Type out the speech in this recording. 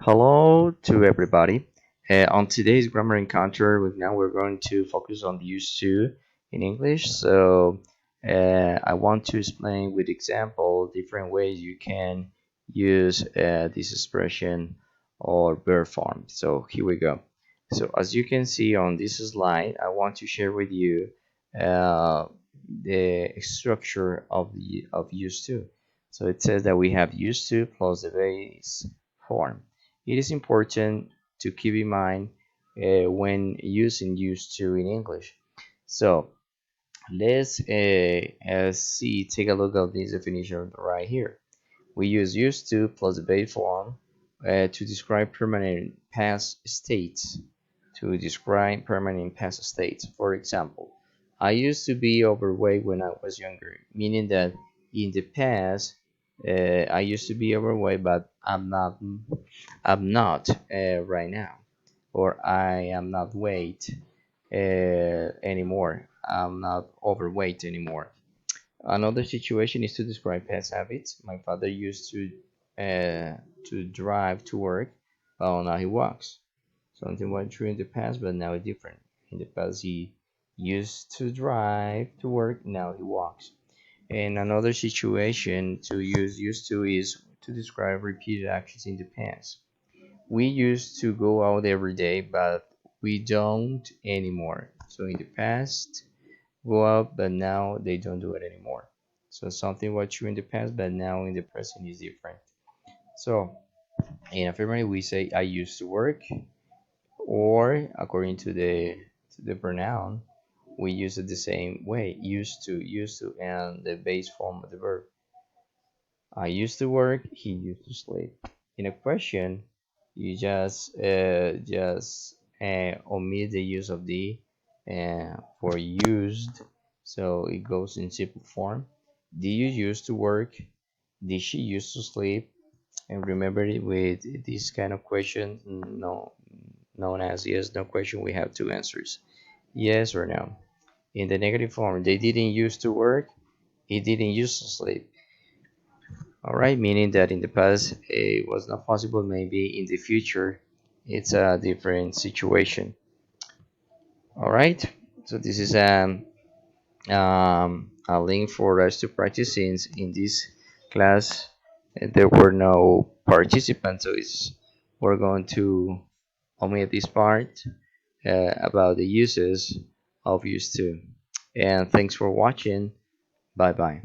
Hello to everybody. On today's grammar encounter, we're going to focus on the used to in English. I want to explain with example different ways you can use this expression or verb form. So here we go. So as you can see on this slide, I want to share with you uh, the structure of used to. So it says that we have used to plus the base form. It is important to keep in mind when using used to in English. So let's take a look at this definition right here. We use used to plus the base form to describe permanent past states. To describe permanent past states. For example, I used to be overweight when I was younger, meaning that in the past I used to be overweight, but I'm not right now, or I am not weight anymore. I'm not overweight anymore. Another situation is to describe past habits. My father used to drive to work, but now he walks. Something was true in the past, but now it's different. In the past, he used to drive to work. Now he walks. And another situation to use used to is to describe repeated actions in the past. We used to go out every day, but we don't anymore. So in the past, go out, but now they don't do it anymore. So something was true in the past, but now in the present is different. So in affirmative, we say I used to work, or according to the pronoun, we use it the same way. Used to, and the base form of the verb. I used to work. He used to sleep. In a question, you just omit the use of the for used, so it goes in simple form. Did you used to work? Did she used to sleep? And remember, with this kind of question, no, known as yes no question, we have two answers: yes or no. In the negative form, they didn't used to work. He didn't used to sleep. All right, meaning that in the past it was not possible. Maybe in the future, it's a different situation. All right, so this is a link for us to practice, since in this class there were no participants, so we're going to omit this part about the uses of used to. And thanks for watching. Bye bye.